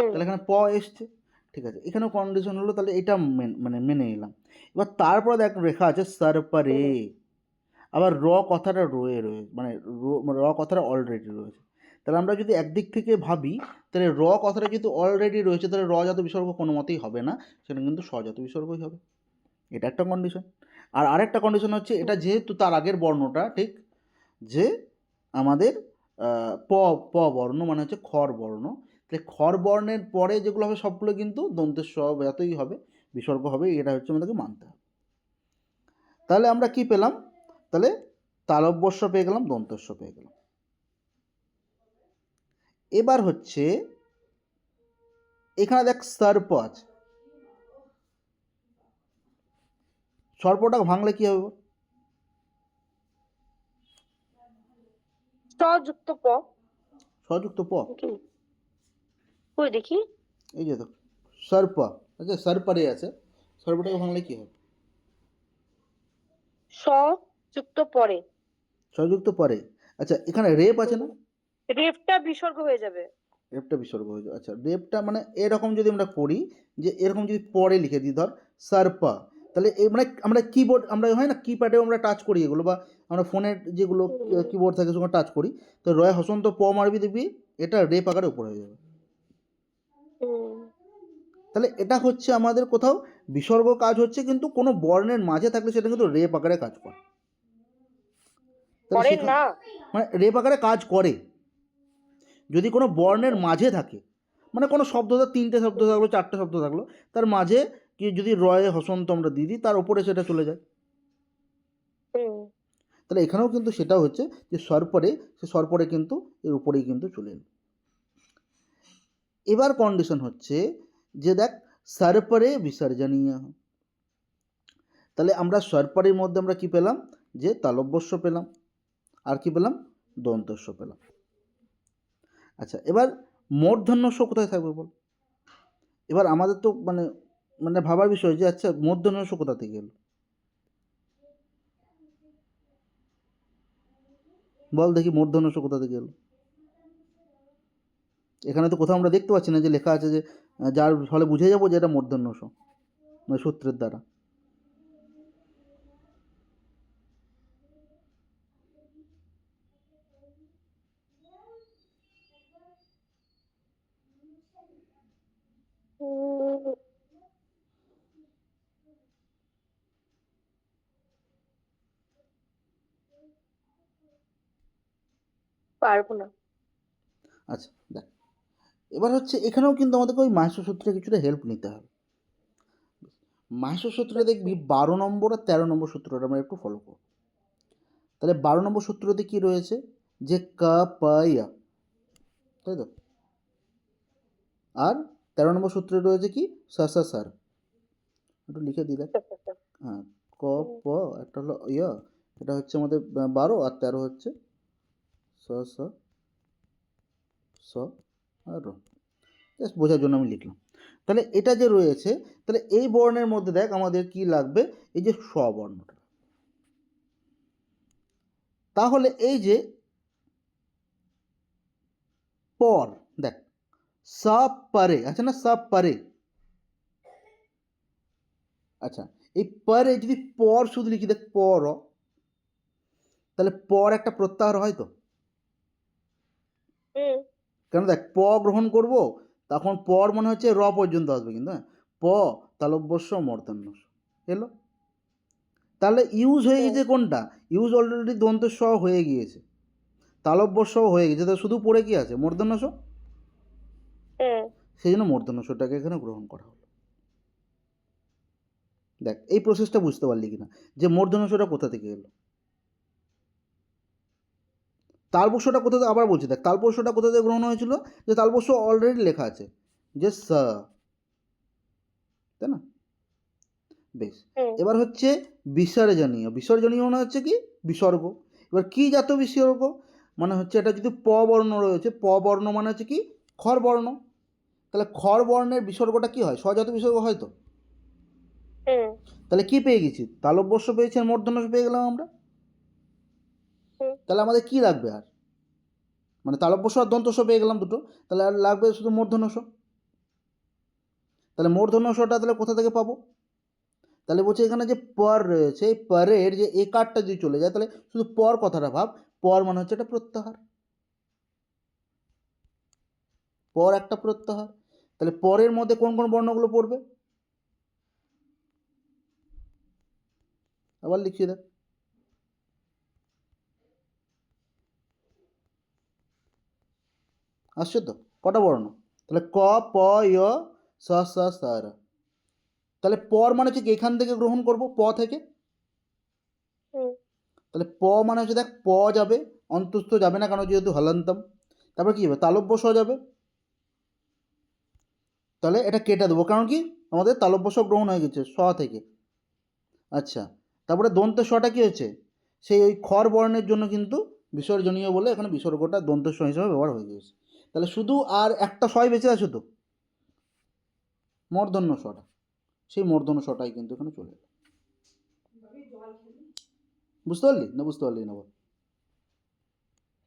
তাহলে এখানে প এসছে। ঠিক আছে, এখানেও কন্ডিশন হলো, তাহলে এটা মানে মেনে নিলাম। এবার তারপরে দেখ রেখা আছে সর্পরে, আবার র কথাটা রয়েছে, মানে র কথাটা অলরেডি রয়েছে। তাহলে আমরা যদি একদিক থেকে ভাবি, তাহলে র কথাটা যেহেতু অলরেডি রয়েছে, তাহলে র জাত বিসর্গ কোনো মতেই হবে না, সেটা কিন্তু স্বজাত বিসর্গই হবে। এটা একটা কন্ডিশন। আর আরেকটা কন্ডিশন হচ্ছে, এটা যেহেতু তার আগের বর্ণটা ঠিক, যে আমাদের প প বর্ণ মানে হচ্ছে খর বর্ণ, তাহলে খর বর্ণের পরে যেগুলো হবে সবগুলো কিন্তু দন্তের স্বজাতই হবে, বিসর্গ হবে, এটা হচ্ছে আমাদেরকে মানতে হবে। তাহলে আমরা কি পেলাম? তাহলে তালব্যস্য পেয়ে গেলাম, দন্তস্ব পেয়ে গেলাম। এবার হচ্ছে এখানে দেখ সর্প আছে, সর্পটা ভাঙলে কি হবে? স্বযুক্ত প। সযুক্ত প, কি? কই দেখি। এই যে তো সর্প, আচ্ছা সর্পারে আছে, সর্পটাকে ভাঙলে কি হবে? স্বযুক্ত পরে। সযুক্ত পরে। আচ্ছা এখানে রেপ আছে না, রেফটা বিসর্গ হয়ে যাবে। রেপটা বিসর্গ হয়ে যাবে। আচ্ছা রেপটা মানে এরকম যদি আমরা করি, যে এরকম যদি পরে লিখে দিই ধর সার্পা, তাহলে এই মানে আমরা কিবোর্ড, আমরা হয় না কিপ্যাডেও আমরা টাচ করি এগুলো, বা আমরা ফোনের যেগুলো কিবোর্ড থাকে সেগুলো টাচ করি, তো রয় হসন্ত প মারবি দেখবি এটা রেপ আকারে উপরে হয়ে যাবে। তাহলে এটা হচ্ছে আমাদের কোথাও বিসর্গ কাজ হচ্ছে, কিন্তু কোনো বর্ণের মাঝে থাকলে সেটা কিন্তু রেপ আকারে কাজ করে। তাহলে পরে সেখানে না। মানে রেপ আকারে কাজ করে যদি কোনো বর্ণের মাঝে থাকে, মানে কোনো শব্দ, তিনটে শব্দ থাকলো, চারটে শব্দ থাকলো, তার মাঝে কি যদি রয়ে হসন্ত আমরা দিয়ে দিই, তার উপরে সেটা চলে যায়। তাহলে এখানেও কিন্তু সেটা হচ্ছে যে সর্পরে, সে সর্পরে কিন্তু এর উপরেই কিন্তু চলে এলো। এবার কন্ডিশন হচ্ছে যে দেখ সর্পরে বিসর্জনীয়, তাহলে আমরা সর্পরের মধ্যে আমরা কি পেলাম, যে তালব্যস্য পেলাম, আর কি পেলাম, দন্তস্য পেলাম। আচ্ছা এবার মূর্ধন্যস্য কোথায় থাকবে বল? এবার আমাদের তো মানে মানে ভাবার বিষয় যে আচ্ছা মূর্ধন্যস্য কোথা থেকে এলো, বল দেখি মূর্ধন্যস্য কোথা থেকে এলো? এখানে তো কোথাও আমরা দেখতে পাচ্ছি না যে লেখা আছে যে যার ফলে বুঝে যাবো যে এটা মূর্ধন্যস্য, মানে সূত্রের দ্বারা। পারবো না। আচ্ছা দেখ, এবার হচ্ছে এখানেও কিন্তু আমাদেরকে ওই মাহেশ্ব সূত্রে কিছুটা হেল্প নিতে হবে। মাহেশ্ব সূত্রে দেখবি 12 নম্বর আর 13 নম্বর সূত্রটা আমরা একটু ফলো করব। তাহলে 12 নম্বর সূত্রতে কি রয়েছে, যে ক প ইয়া, তাই তো? আর 13 নম্বর সূত্রে রয়েছে কি স স সার, একটু লিখে দিই দেখ। হ্যাঁ, ক প, একটা হলো ইয়া, এটা হচ্ছে আমাদের 12, আর 13 হচ্ছে স স স আর র। জাস্ট বোঝার জন্য আমি লিখলাম। তাহলে এটা যে রয়েছে, তাহলে এই বর্ণের মধ্যে দেখ আমাদের কি লাগবে, এই যে স বর্ণটা। তাহলে এই যে পর, দেখ সব পারে আছে না, সব পারে। আচ্ছা এই পারে যদি পর শুধু লিখি দেখ পর, তাহলে পর একটা প্রত্যাহার হয় তো, কেন দেখ প গ্রহণ করব, তখন পর মনে হচ্ছে র পর্যন্ত আসবে, কিন্তু হ্যাঁ প তালব্যস্য মূর্ধন্যস্য এলো। তাহলে ইউজ হয়ে গেছে কোনটা, ইউজ অলরেডি দন্ত স হয়ে গিয়েছে, তালব্যস্য হয়ে গেছে, তাহলে শুধু পড়ে কি আছে মূর্ধন্যস্য, সেই জন্য মূর্ধন্যস্যটাকে এখানে গ্রহণ করা হলো। দেখ এই প্রসেসটা বুঝতে পারলি কিনা, যে মূর্ধন্যস্যটা কোথা থেকে এলো। তালবস্যটা কোথা থেকে, আবার বলছি দেখ, তালবস্যটা কোথা থেকে গ্রহণ হয়েছিল, যে তালবস্য অলরেডি লেখা আছে যে স, তাই না? বেশ, হুম এবার হচ্ছে বিসর্জনীয়। বিসর্জনীয় মানে হচ্ছে কি, বিসর্গ। এবার কি জাত বিসর্গ, মানে হচ্ছে এটা যদি প বর্ণ রয়েছে, প বর্ণ মানে হচ্ছে কি, খর বর্ণ। তাহলে খর বর্ণের বিসর্গটা কি হয়, স্বজাত বিসর্গ হয় তো। হুম তাহলে কি পেয়ে গেছি, তালব্যস্য পেয়েছি আর মূর্ধন্য ষ পেয়ে গেলাম আমরা। হুম তাহলে আমাদের কি লাগবে আর, মানে তালব্যস্য আর দন্তস্ব পেয়ে গেলাম দুটো, তাহলে আর লাগবে শুধু মূর্ধন্য ষ। তাহলে মূর্ধন্য ষটা তাহলে কোথা থেকে পাবো, তাহলে বলছে এখানে যে পর রয়েছে, এই পরের যে একারটা যদি চলে যায়, তাহলে শুধু পর কথাটা ভাব, পর মানে হচ্ছে এটা প্রত্যাহার, পর একটা প্রত্যাহার। তাহলে পরের মধ্যে কোন কোন বর্ণগুলো পড়বে, আবার লিখিয়ে দেখ। আসছে তো কটা বর্ণ, তাহলে ক, প, য়, স, স, স, র। তাহলে পর মানে হচ্ছে কি, এখান থেকে গ্রহণ করব, প থেকে। হুম তাহলে প মানে হচ্ছে দেখ, প যাবে, অন্তস্থ যাবে না, কারণ যেহেতু হলন্তম। তারপর কি হবে, তালব্য স যাবে, তাহলে এটা কেটে দেবো, কারণ কি আমাদের তালব্য স গ্রহণ হয়ে গেছে স থেকে। আচ্ছা, তারপরে দন্ত সটা কি হচ্ছে, সেই ওই খর বর্ণের জন্য কিন্তু বিসর্জনীয় বলে এখানে বিসর্গটা দন্ত স হিসাবে ব্যবহার হয়ে গেছে। তাহলে শুধু আর একটা সয় বেঁচে আছে তো, মূর্ধন্য সটা, সেই মূর্ধন্য সটাই কিন্তু এখানে চলে এলো। বুঝতে পারলি না, বুঝতে পারলি না বল?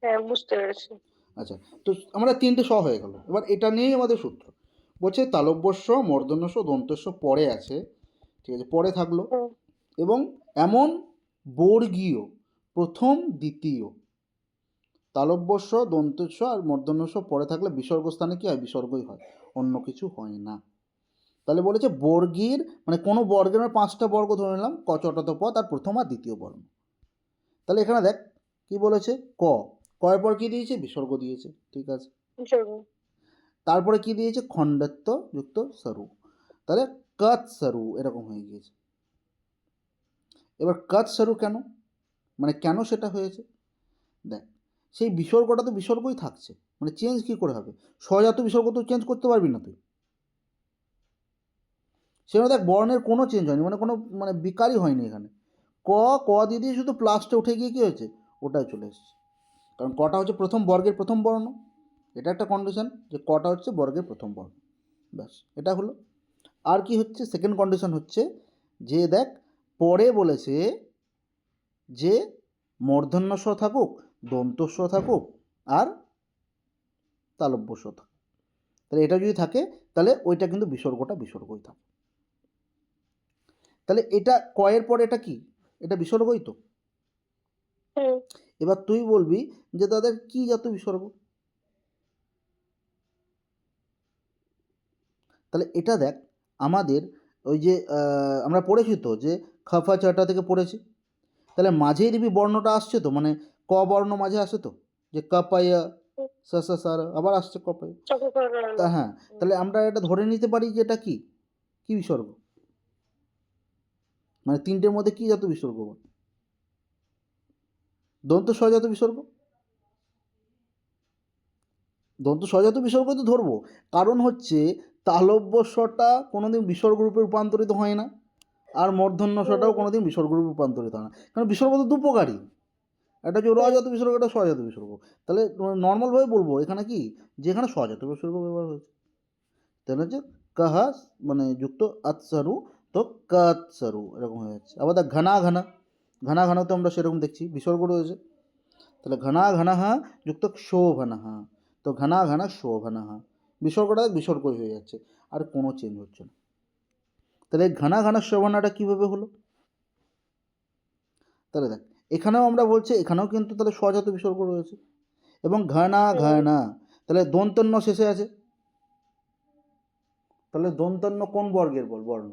হ্যাঁ বুঝতে পেরেছি। আচ্ছা, তো আমরা তিনটে স হয়ে গেল, এবার এটা নিয়েই আমাদের সূত্র। বলছে তালব্যস্য মূর্ধন্যস্ব দন্তস্ব পরে আছে, ঠিক আছে, পরে থাকলো, হুম এবং এমন বর্গীয় প্রথম দ্বিতীয়, তালব্যস্য দন্তস্ব আর মূর্ধন্যস্ব পরে থাকলে বিসর্গ স্থানে কি হয়, বিসর্গই হয়, অন্য কিছু হয় না। তাহলে বলেছে বর্গীর, মানে কোনো বর্গের, মানে পাঁচটা বর্গ ধরে নিলাম, ক চটত প, তার প্রথম আর দ্বিতীয় বর্ণ। তাহলে এখানে দেখ কি বলেছে, ক, কয়ের পর কি দিয়েছে, বিসর্গ দিয়েছে, ঠিক আছে। চলুন। তারপরে কি দিয়েছে, খণ্ডত্ব যুক্ত সরু, তাহলে কৎ সরু এরকম হয়ে গিয়েছে। এবার কৎ সরু কেন, মানে কেন সেটা হয়েছে, দেখ সেই বিসর্গটা তো বিসর্গই থাকছে, মানে চেঞ্জ কি করে হবে, স্বজাত বিসর্গ তো চেঞ্জ করতে পারবি না তুই। সেখানে দেখ বর্ণের কোনো চেঞ্জ হয়নি, মানে কোনো মানে বিকারই হয়নি এখানে। ক, ক দিয়ে দিয়ে শুধু প্লাসটা উঠে গিয়ে কী হয়েছে, ওটাই চলে এসেছে, কারণ কটা হচ্ছে প্রথম বর্গের প্রথম বর্ণ, এটা একটা কন্ডিশন যে কটা হচ্ছে বর্গের প্রথম বর্ণ, ব্যাস এটা হলো। আর কি হচ্ছে, সেকেন্ড কন্ডিশন হচ্ছে যে দেখ, পরে বলেছে যে মূর্ধন্য ষ থাকুক, দন্ত স থাকুক, আর তালব্য স থাকুক, তাহলে এটা যদি থাকে তাহলে ওইটা কিন্তু বিসর্গটা বিসর্গই থাকে। তাহলে এটা কয়ের পর এটা কি, এটা বিসর্গই তো। হুম এবার তুই বলবি যে তাদের কি জাত বিসর্গ, তাহলে এটা দেখ আমাদের ওই যে আমরা পড়েছি তো যে খাফা চাটা থেকে পড়েছি, তাহলে মাঝেই দিবি বর্ণটা আসছে তো, মানে ক বর্ণ মাঝে আসে তো, যে কাপাইয়া হুম, সা সা সার, আবার আসছে কপাইয়া। চোখে করে তা না। হ্যাঁ, হুম তাহলে আমরা এটা ধরে নিতে পারি যে এটা কি, কি বিসর্গ, মানে তিনটের মধ্যে কি জাত বিসর্গ বল, দন্ত স্বজাত বিসর্গ, দন্ত স্বজাত বিসর্গ তো ধরবো, কারণ হচ্ছে তালব্য স্বটা কোনোদিন বিসর্গ রূপে রূপান্তরিত হয় না, আর মূর্ধন্য স্বটাও হুম কোনোদিন বিসর্গ রূপে রূপান্তরিত হয় না, কারণ বিসর্গ তো দু প্রকারই, একটা হচ্ছে হুম রজাত বিসর্গ, একটা স্বজাত বিসর্গ। তাহলে নর্মালভাবে বলবো এখানে কি, যে এখানে স্বজাত বিসর্গ ব্যবহার হয়েছে, তাহলে হচ্ছে কাহা, মানে যুক্ত আতসারু, তো কাতসারু এরকম হয়ে যাচ্ছে। আবার দেখ ঘনা ঘনা, ঘনা ঘনা তো আমরা সেরকম দেখছি বিসর্গ রয়েছে, তাহলে ঘনা ঘনাহা যুক্ত শোভনাহা, তো ঘনা ঘনা শোভনাহা, বিসর্গটা দেখ বিসর্গই হয়ে যাচ্ছে, আর কোনো চেঞ্জ হচ্ছে না। তাহলে ঘনা ঘনা শোভনাটা কীভাবে হলো, তাহলে দেখ এখানেও আমরা বলছি, এখানেও কিন্তু তাহলে স্বজাত বিসর্গ রয়েছে, এবং ঘনা হুম ঘনা, তাহলে দন্তন্য শেষে আছে, তাহলে দন্তন্য কোন বর্গের বল বর্ণ,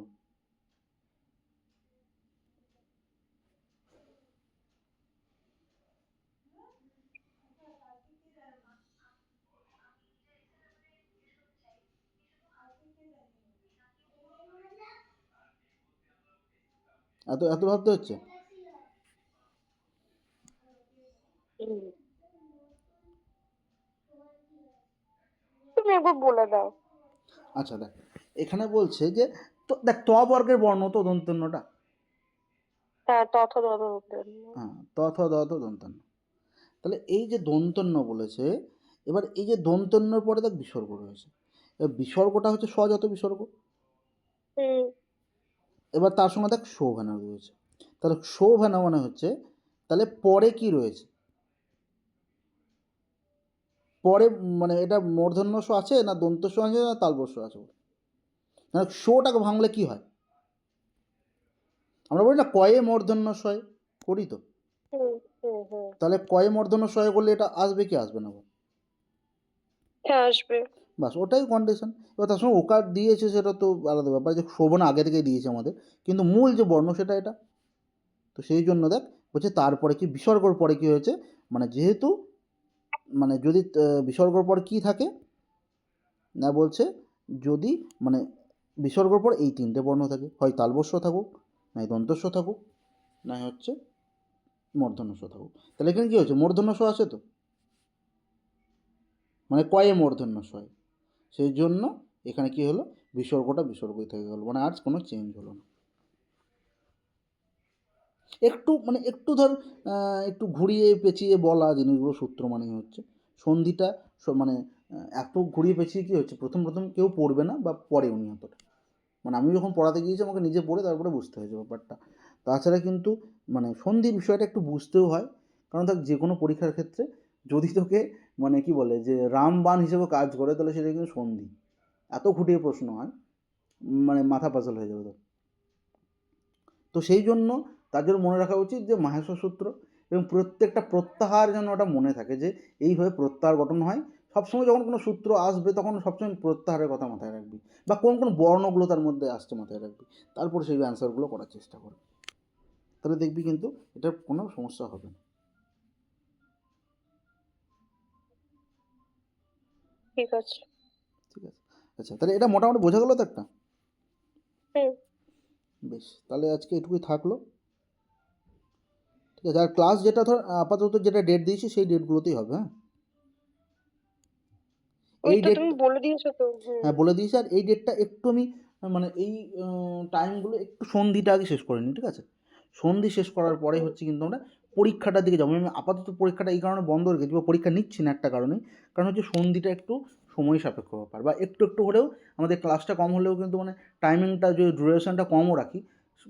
এত এত ভাবতে হচ্ছে। হুম একবার বলে দাও। আচ্ছা দেখ, এখানে বলছে যে তো দেখ ত বর্গের বর্ণ তো দন্তন্যটা। হ্যাঁ, তথ দধ হতে। হ্যাঁ, ত থ দ তো দন্তন্য। তাহলে এই যে দন্তন্য বলেছে, এবার এই যে দন্তন্যর পরে দেখ বিসর্গ রয়েছে, এবার বিসর্গটা হচ্ছে স্বজাত বিসর্গ। হুম এবার তার সঙ্গে দেখ শোভানা রয়েছে, তাহলে শোভানা মানে হচ্ছে তাহলে পরে কি রয়েছে, পরে মানে এটা মূর্ধন্য ষ আছে না দন্ত ষ আছে না তালবস্য আছে, না শোটাকে ভাঙলে কি হয়, আমরা বলি না কয়ে মূর্ধন্য শয় করি তো, হুম হুম হুম। তাহলে কয়ে মূর্ধন্য শয় করলে এটা আসবে কি আসবে না বল? হ্যাঁ, আসবে। বাস ওটাই কন্ডিশন। এবার তার সঙ্গে ওকার দিয়েছে সেটা তো আলাদা ব্যাপার, যে শোভনা আগে থেকেই দিয়েছে আমাদের, কিন্তু মূল যে বর্ণ সেটা এটা। তো সেই জন্য দেখ বলছে তারপরে কি বিসর্গর পরে কি হয়েছে, মানে যেহেতু মানে যদি বিসর্গর পর কি থাকে না বলছে, যদি মানে বিসর্গর পর এই তিনটে বর্ণ থাকে, হয় তালবস্য থাকুক, নাই দন্তস্য থাকুক, নাই হচ্ছে মূর্ধন্য ষ থাকুক। তাহলে এখানে কি হচ্ছে মূর্ধন্য ষ আছে তো, মানে কয়ে মূর্ধন্য ষ হয়। সেই জন্য এখানে কি হলো, বিসর্গটা বিসর্গই থেকে গেল, মানে আর কোনো চেঞ্জ হলো না। একটু মানে একটু ধর একটু ঘুরিয়ে পেঁচিয়ে বলা জিনিসগুলো সূত্র মানে হচ্ছে সন্ধিটা মানে এত ঘুরিয়ে পেঁচিয়ে কী হচ্ছে, প্রথম প্রথম কেউ পড়বে না বা পড়েও নি অতটা, মানে আমি যখন পড়াতে গিয়েছি আমাকে নিজে পড়ে তারপরে বুঝতে হয়েছে ব্যাপারটা। তাছাড়া কিন্তু মানে সন্ধি বিষয়টা একটু বুঝতেও হয়, কারণ দেখ যে কোনো পরীক্ষার ক্ষেত্রে যদি তোকে মানে কি বলে যে রামবাণ হিসেবে কাজ করে, তাহলে সেটা কিন্তু সন্ধি, এত খুঁটিয়ে প্রশ্ন হয় মানে মাথা পাজল হয়ে যাবে তোর। তো সেই জন্য তার জন্য মনে রাখা উচিত যে মাহেশ্বর সূত্র, এবং প্রত্যেকটা প্রত্যাহার যেন ওটা মনে থাকে যে এইভাবে প্রত্যাহার গঠন হয়। সবসময় যখন কোনো সূত্র আসবে তখন সবসময় প্রত্যাহারের কথা মাথায় রাখবি, বা কোন কোন বর্ণগুলো তার মধ্যে আসছে মাথায় রাখবি, তারপর সেই অ্যান্সারগুলো করার চেষ্টা করবি, তাহলে দেখবি কিন্তু এটার কোনো সমস্যা হবে না। ঠিক আছে। ঠিক আছে, আচ্ছা তাহলে এটা মোটামুটি বোঝা গেলো তো একটা। হুম। বেশ, তাহলে আজকে এটুকুই থাকলো। ঠিক আছে, আর ক্লাস যেটা ধর আপাতত যেটা ডেট দিয়েছি সেই ডেটগুলোতেই হবে, হ্যাঁ ওই এই তো ডেট, তুমি বলে দিয়েছো তো। হুম হ্যাঁ বলে দিয়েছি। আর এই ডেটটা একটু আমি মানে এই টাইমগুলো একটু সন্ধিটা আগে শেষ করে নিই, ঠিক আছে? সন্ধি শেষ করার পরে হুম হচ্ছে কিন্তু আমরা পরীক্ষাটার দিকে যাবো। আমি আপাতত পরীক্ষাটা এই কারণে বন্ধ রেখেছি বা পরীক্ষা নিচ্ছি না একটা কারণেই, কারণ হচ্ছে সন্ধিটা একটু সময় সাপেক্ষ ব্যাপার, বা একটু একটু হলেও আমাদের ক্লাসটা কম হলেও কিন্তু মানে টাইমিংটা যদি ডিউরেশনটা কমও রাখি,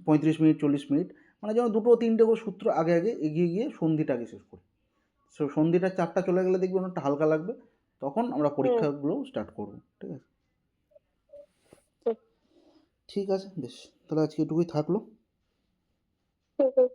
35 মিনিট 40 মিনিট, মানে যেন দুটো তিনটে করে সূত্র আগে আগে এগিয়ে গিয়ে সন্ধিটা আগে শেষ করি। সন্ধিটার চাপটা চলে গেলে দেখবি অনেকটা হালকা লাগবে, তখন আমরা হুম পরীক্ষাগুলো স্টার্ট করবো, ঠিক আছে? হুম ঠিক আছে, বেশ, তাহলে আজকে এটুকুই থাকলো। হুম হুম।